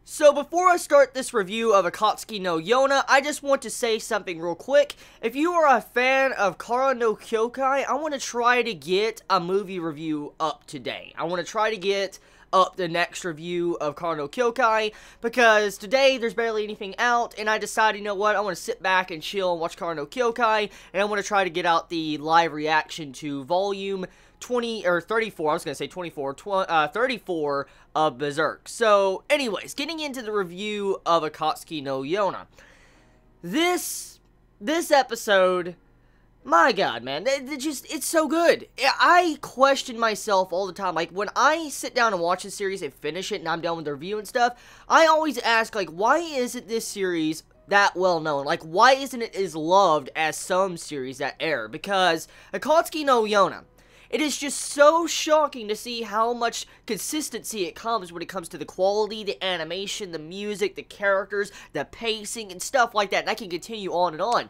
So before I start this review of Akatsuki no Yona, I just want to say something real quick. If you are a fan of Kara no Kyokai, I want to try to get a movie review up today. I want to try to get up the next review of Kara no Kyokai, because today there's barely anything out, and I decided, you know what, I want to sit back and chill and watch Kara no Kyokai, and I want to try to get out the live reaction to volume 34, I was going to say 34 of Berserk. So, anyways, getting into the review of Akatsuki no Yona. This episode, my god, man, it's so good. I question myself all the time. Like, when I sit down and watch a series and finish it and I'm done with the review and stuff, I always ask, like, why isn't this series that well known? Like, why isn't it as loved as some series that air? Because Akatsuki no Yona, it is just so shocking to see how much consistency it comes when it comes to the quality, the animation, the music, the characters, the pacing, and stuff like that. And I can continue on and on.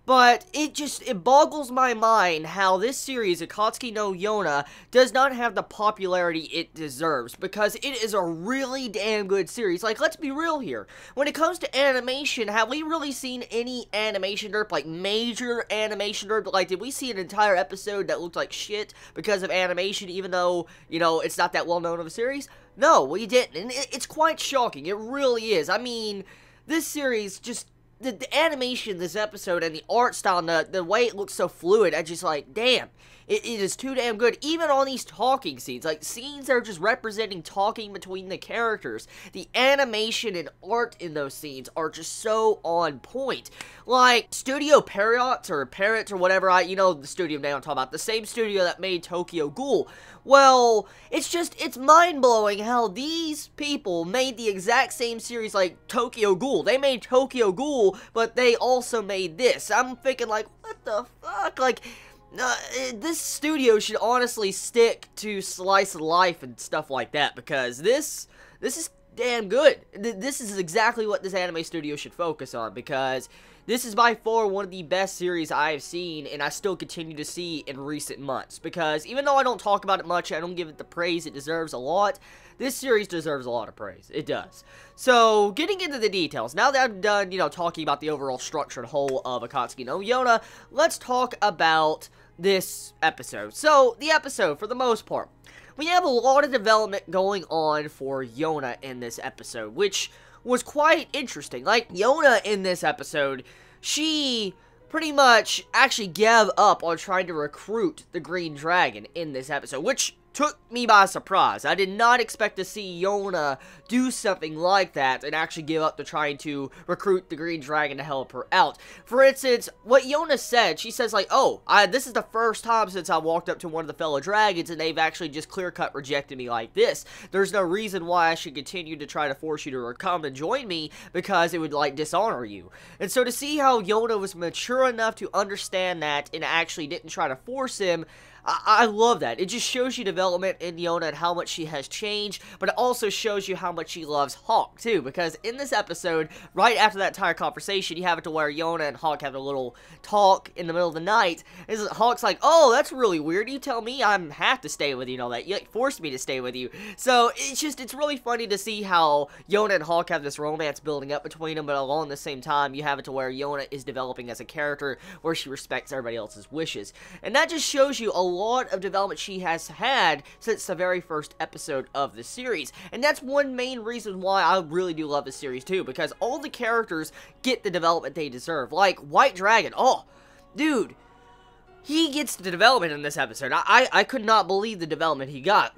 But it boggles my mind how this series, Akatsuki no Yona, does not have the popularity it deserves, because it is a really damn good series. Like, let's be real here. When it comes to animation, have we really seen any animation derp, like major animation derp? Like, did we see an entire episode that looked like shit because of animation, even though, you know, it's not that well known of a series? No, we didn't, and it's quite shocking. It really is. I mean, this series just... The animation, this episode, and the art style, and the way it looks so fluid, I just like, damn, it is too damn good. Even on these talking scenes, like scenes that are just representing talking between the characters, the animation and art in those scenes are just so on point. Like, Studio Parrot, or whatever, you know the studio name I'm talking about, the same studio that made Tokyo Ghoul. Well, it's mind-blowing how these people made the exact same series like Tokyo Ghoul. They made Tokyo Ghoul, but they also made this. I'm thinking, like, what the fuck? Like, this studio should honestly stick to slice of life and stuff like that, because this is damn good. This is exactly what this anime studio should focus on, because this is by far one of the best series I have seen, and I still continue to see in recent months. Because even though I don't talk about it much, I don't give it the praise it deserves a lot, this series deserves a lot of praise. It does. So, getting into the details, now that I'm done, you know, talking about the overall structure and whole of Akatsuki no Yona, let's talk about this episode. So, the episode, for the most part, we have a lot of development going on for Yona in this episode, which was quite interesting. Like, Yona in this episode, she pretty much actually gave up on trying to recruit the Green Dragon in this episode, which took me by surprise. I did not expect to see Yona do something like that and actually give up to trying to recruit the Green Dragon to help her out. For instance, what Yona said, she says like, oh, this is the first time since I walked up to one of the fellow dragons and they've actually just clear-cut rejected me like this. There's no reason why I should continue to try to force you to come and join me, because it would, like, dishonor you. And so to see how Yona was mature enough to understand that and actually didn't try to force him, I love that. It just shows you development in Yona and how much she has changed, but it also shows you how much she loves Hawk, too, because in this episode, right after that entire conversation, you have it to where Yona and Hawk have a little talk in the middle of the night, and Hawk's like, oh, that's really weird, you tell me I have to stay with you and all that, you like, forced me to stay with you. So, it's really funny to see how Yona and Hawk have this romance building up between them, but along the same time, you have it to where Yona is developing as a character, where she respects everybody else's wishes. And that just shows you a lot of development she has had since the very first episode of the series. And that's one main reason why I really do love this series too, because all the characters get the development they deserve. Like White Dragon, oh, dude, he gets the development in this episode. I could not believe the development he got.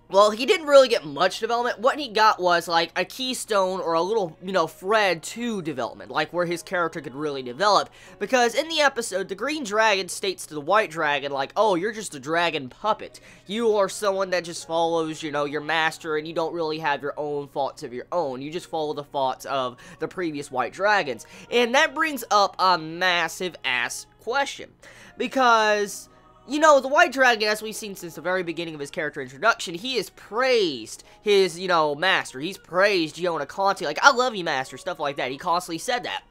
Well, he didn't really get much development. What he got was, like, a keystone or a little, you know, thread to development, like, where his character could really develop. Because in the episode, the Green Dragon states to the White Dragon, like, oh, you're just a dragon puppet. You are someone that just follows, you know, your master, and you don't really have your own thoughts of your own. You just follow the thoughts of the previous White Dragons. And that brings up a massive-ass question. Because, you know, the White Dragon, as we've seen since the very beginning of his character introduction, he has praised his, you know, master. He's praised Yona constantly. Like, I love you, master, stuff like that. He constantly said that.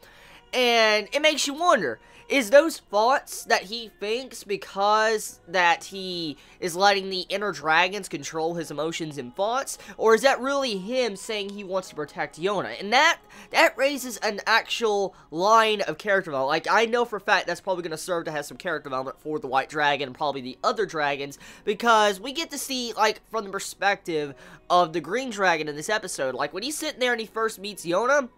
And it makes you wonder, is those thoughts that he thinks because that he is letting the inner dragons control his emotions and thoughts? Or is that really him saying he wants to protect Yona? And that raises an actual line of character development. Like, I know for a fact that's probably going to serve to have some character development for the White Dragon and probably the other dragons, because we get to see, like, from the perspective of the Green Dragon in this episode. Like, when he's sitting there and he first meets Yona,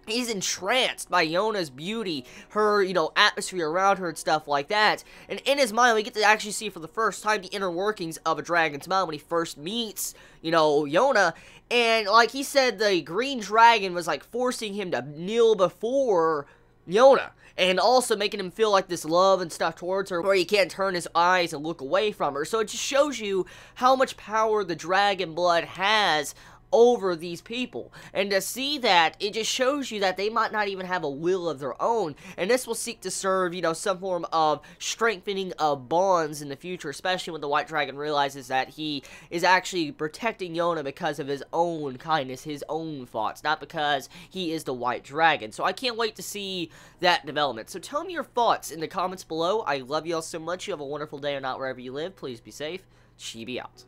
he's entranced by Yona's beauty, her, you know, atmosphere around her and stuff like that. And in his mind, we get to actually see for the first time the inner workings of a dragon's mind when he first meets, you know, Yona. And like he said, the Green Dragon was like forcing him to kneel before Yona, and also making him feel like this love and stuff towards her where he can't turn his eyes and look away from her. So it just shows you how much power the dragon blood has over these people. And to see that, it just shows you that they might not even have a will of their own, and this will seek to serve, you know, some form of strengthening of bonds in the future, especially when the White Dragon realizes that he is actually protecting Yona because of his own kindness, his own thoughts, not because he is the White Dragon. So I can't wait to see that development. So tell me your thoughts in the comments below. I love you all so much. You have a wonderful day or not wherever you live. Please be safe. Chibi out.